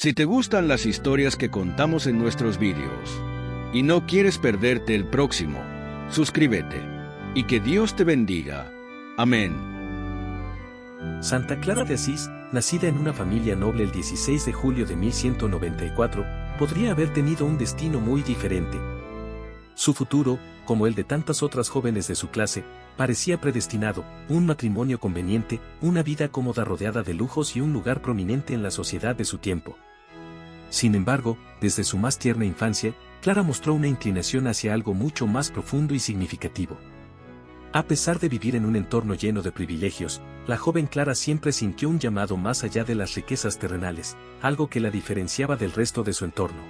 Si te gustan las historias que contamos en nuestros vídeos y no quieres perderte el próximo, suscríbete y que Dios te bendiga. Amén. Santa Clara de Asís, nacida en una familia noble el 16 de julio de 1194, podría haber tenido un destino muy diferente. Su futuro, como el de tantas otras jóvenes de su clase, parecía predestinado: un matrimonio conveniente, una vida cómoda rodeada de lujos y un lugar prominente en la sociedad de su tiempo. Sin embargo, desde su más tierna infancia, Clara mostró una inclinación hacia algo mucho más profundo y significativo. A pesar de vivir en un entorno lleno de privilegios, la joven Clara siempre sintió un llamado más allá de las riquezas terrenales, algo que la diferenciaba del resto de su entorno.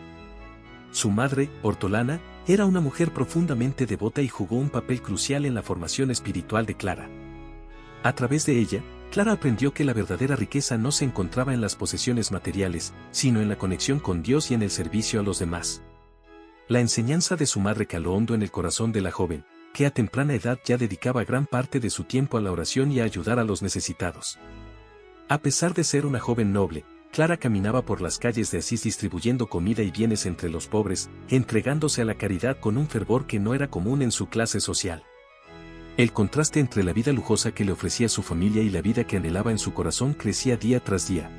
Su madre, Hortolana, era una mujer profundamente devota y jugó un papel crucial en la formación espiritual de Clara. A través de ella, Clara aprendió que la verdadera riqueza no se encontraba en las posesiones materiales, sino en la conexión con Dios y en el servicio a los demás. La enseñanza de su madre caló hondo en el corazón de la joven, que a temprana edad ya dedicaba gran parte de su tiempo a la oración y a ayudar a los necesitados. A pesar de ser una joven noble, Clara caminaba por las calles de Asís distribuyendo comida y bienes entre los pobres, entregándose a la caridad con un fervor que no era común en su clase social. El contraste entre la vida lujosa que le ofrecía su familia y la vida que anhelaba en su corazón crecía día tras día.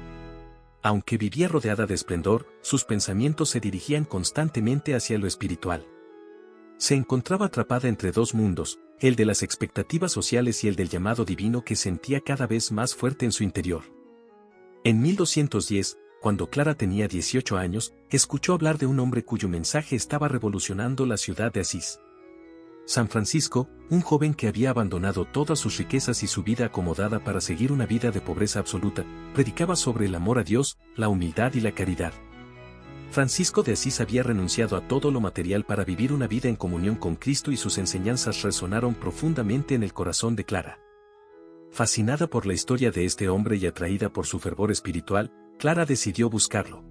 Aunque vivía rodeada de esplendor, sus pensamientos se dirigían constantemente hacia lo espiritual. Se encontraba atrapada entre dos mundos, el de las expectativas sociales y el del llamado divino que sentía cada vez más fuerte en su interior. En 1210, cuando Clara tenía 18 años, escuchó hablar de un hombre cuyo mensaje estaba revolucionando la ciudad de Asís. San Francisco, un joven que había abandonado todas sus riquezas y su vida acomodada para seguir una vida de pobreza absoluta, predicaba sobre el amor a Dios, la humildad y la caridad. Francisco de Asís había renunciado a todo lo material para vivir una vida en comunión con Cristo y sus enseñanzas resonaron profundamente en el corazón de Clara. Fascinada por la historia de este hombre y atraída por su fervor espiritual, Clara decidió buscarlo.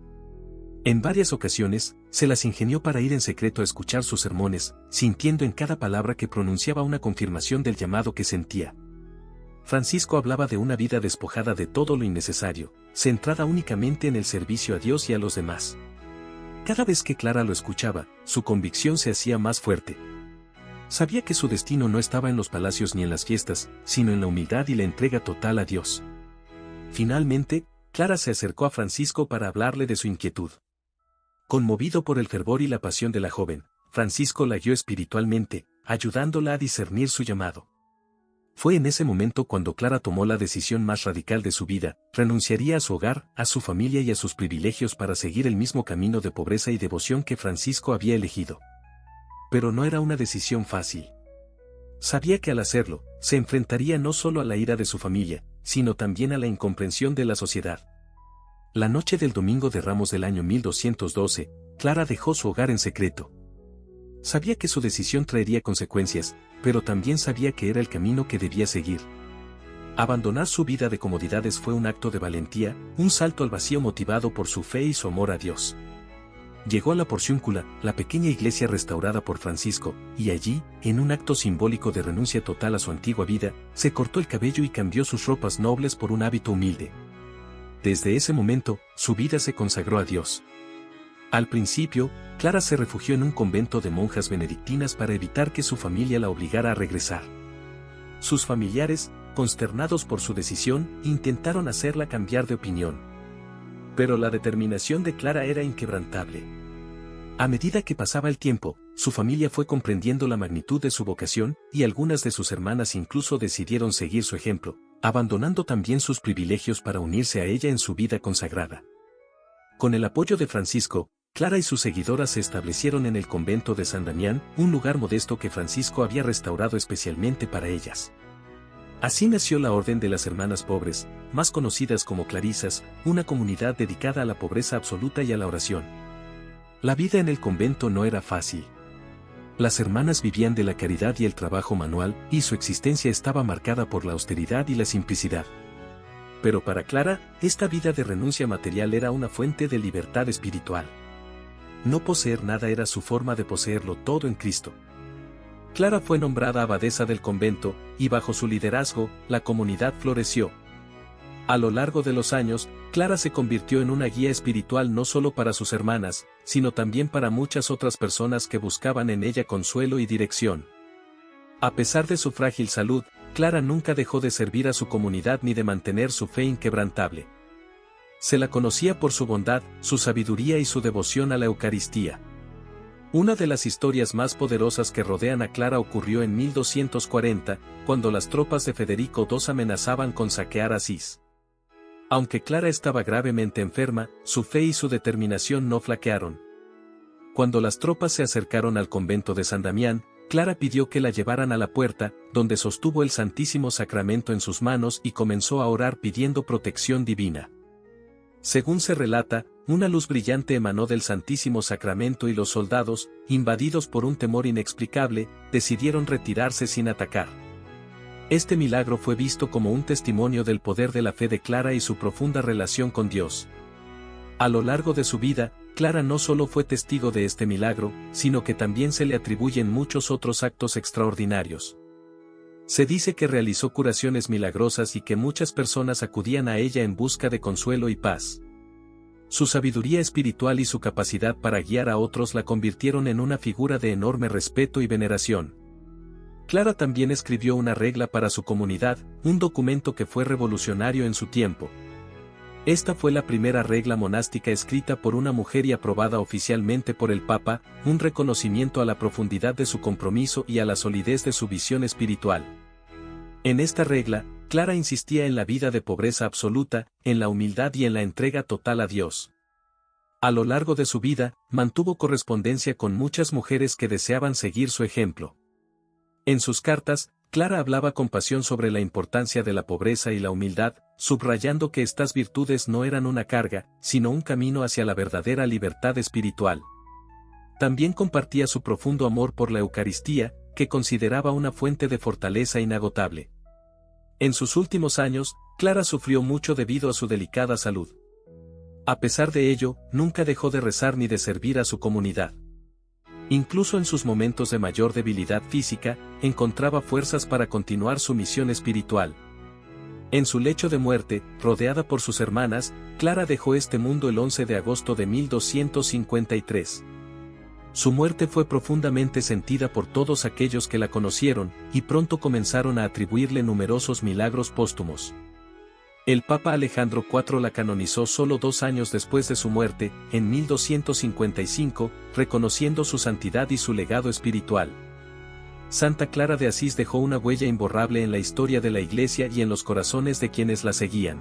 En varias ocasiones, se las ingenió para ir en secreto a escuchar sus sermones, sintiendo en cada palabra que pronunciaba una confirmación del llamado que sentía. Francisco hablaba de una vida despojada de todo lo innecesario, centrada únicamente en el servicio a Dios y a los demás. Cada vez que Clara lo escuchaba, su convicción se hacía más fuerte. Sabía que su destino no estaba en los palacios ni en las fiestas, sino en la humildad y la entrega total a Dios. Finalmente, Clara se acercó a Francisco para hablarle de su inquietud. Conmovido por el fervor y la pasión de la joven, Francisco la guió espiritualmente, ayudándola a discernir su llamado. Fue en ese momento cuando Clara tomó la decisión más radical de su vida: renunciaría a su hogar, a su familia y a sus privilegios para seguir el mismo camino de pobreza y devoción que Francisco había elegido. Pero no era una decisión fácil. Sabía que al hacerlo, se enfrentaría no solo a la ira de su familia, sino también a la incomprensión de la sociedad. La noche del Domingo de Ramos del año 1212, Clara dejó su hogar en secreto. Sabía que su decisión traería consecuencias, pero también sabía que era el camino que debía seguir. Abandonar su vida de comodidades fue un acto de valentía, un salto al vacío motivado por su fe y su amor a Dios. Llegó a la Porciúncula, la pequeña iglesia restaurada por Francisco, y allí, en un acto simbólico de renuncia total a su antigua vida, se cortó el cabello y cambió sus ropas nobles por un hábito humilde. Desde ese momento, su vida se consagró a Dios. Al principio, Clara se refugió en un convento de monjas benedictinas para evitar que su familia la obligara a regresar. Sus familiares, consternados por su decisión, intentaron hacerla cambiar de opinión. Pero la determinación de Clara era inquebrantable. A medida que pasaba el tiempo, su familia fue comprendiendo la magnitud de su vocación, y algunas de sus hermanas incluso decidieron seguir su ejemplo, abandonando también sus privilegios para unirse a ella en su vida consagrada. Con el apoyo de Francisco, Clara y sus seguidoras se establecieron en el convento de San Damián, un lugar modesto que Francisco había restaurado especialmente para ellas. Así nació la Orden de las Hermanas Pobres, más conocidas como Clarisas, una comunidad dedicada a la pobreza absoluta y a la oración. La vida en el convento no era fácil. Las hermanas vivían de la caridad y el trabajo manual, y su existencia estaba marcada por la austeridad y la simplicidad. Pero para Clara, esta vida de renuncia material era una fuente de libertad espiritual. No poseer nada era su forma de poseerlo todo en Cristo. Clara fue nombrada abadesa del convento, y bajo su liderazgo, la comunidad floreció. A lo largo de los años, Clara se convirtió en una guía espiritual no solo para sus hermanas, sino también para muchas otras personas que buscaban en ella consuelo y dirección. A pesar de su frágil salud, Clara nunca dejó de servir a su comunidad ni de mantener su fe inquebrantable. Se la conocía por su bondad, su sabiduría y su devoción a la Eucaristía. Una de las historias más poderosas que rodean a Clara ocurrió en 1240, cuando las tropas de Federico II amenazaban con saquear Asís. Aunque Clara estaba gravemente enferma, su fe y su determinación no flaquearon. Cuando las tropas se acercaron al convento de San Damián, Clara pidió que la llevaran a la puerta, donde sostuvo el Santísimo Sacramento en sus manos y comenzó a orar pidiendo protección divina. Según se relata, una luz brillante emanó del Santísimo Sacramento y los soldados, invadidos por un temor inexplicable, decidieron retirarse sin atacar. Este milagro fue visto como un testimonio del poder de la fe de Clara y su profunda relación con Dios. A lo largo de su vida, Clara no solo fue testigo de este milagro, sino que también se le atribuyen muchos otros actos extraordinarios. Se dice que realizó curaciones milagrosas y que muchas personas acudían a ella en busca de consuelo y paz. Su sabiduría espiritual y su capacidad para guiar a otros la convirtieron en una figura de enorme respeto y veneración. Clara también escribió una regla para su comunidad, un documento que fue revolucionario en su tiempo. Esta fue la primera regla monástica escrita por una mujer y aprobada oficialmente por el Papa, un reconocimiento a la profundidad de su compromiso y a la solidez de su visión espiritual. En esta regla, Clara insistía en la vida de pobreza absoluta, en la humildad y en la entrega total a Dios. A lo largo de su vida, mantuvo correspondencia con muchas mujeres que deseaban seguir su ejemplo. En sus cartas, Clara hablaba con pasión sobre la importancia de la pobreza y la humildad, subrayando que estas virtudes no eran una carga, sino un camino hacia la verdadera libertad espiritual. También compartía su profundo amor por la Eucaristía, que consideraba una fuente de fortaleza inagotable. En sus últimos años, Clara sufrió mucho debido a su delicada salud. A pesar de ello, nunca dejó de rezar ni de servir a su comunidad. Incluso en sus momentos de mayor debilidad física, encontraba fuerzas para continuar su misión espiritual. En su lecho de muerte, rodeada por sus hermanas, Clara dejó este mundo el 11 de agosto de 1253. Su muerte fue profundamente sentida por todos aquellos que la conocieron, y pronto comenzaron a atribuirle numerosos milagros póstumos. El Papa Alejandro IV la canonizó solo 2 años después de su muerte, en 1255, reconociendo su santidad y su legado espiritual. Santa Clara de Asís dejó una huella imborrable en la historia de la Iglesia y en los corazones de quienes la seguían.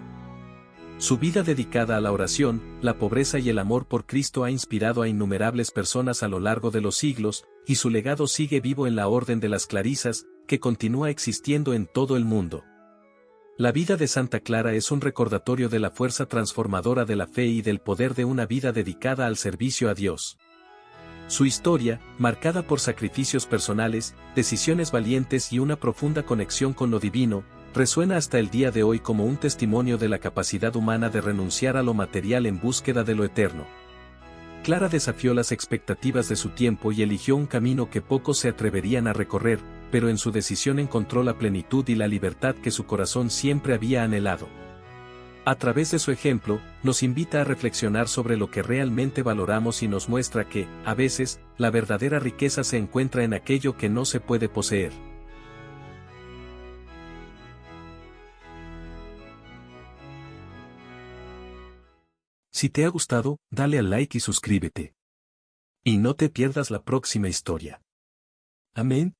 Su vida dedicada a la oración, la pobreza y el amor por Cristo ha inspirado a innumerables personas a lo largo de los siglos, y su legado sigue vivo en la Orden de las Clarisas, que continúa existiendo en todo el mundo. La vida de Santa Clara es un recordatorio de la fuerza transformadora de la fe y del poder de una vida dedicada al servicio a Dios. Su historia, marcada por sacrificios personales, decisiones valientes y una profunda conexión con lo divino, resuena hasta el día de hoy como un testimonio de la capacidad humana de renunciar a lo material en búsqueda de lo eterno. Clara desafió las expectativas de su tiempo y eligió un camino que pocos se atreverían a recorrer, pero en su decisión encontró la plenitud y la libertad que su corazón siempre había anhelado. A través de su ejemplo, nos invita a reflexionar sobre lo que realmente valoramos y nos muestra que, a veces, la verdadera riqueza se encuentra en aquello que no se puede poseer. Si te ha gustado, dale al like y suscríbete. Y no te pierdas la próxima historia. Amén.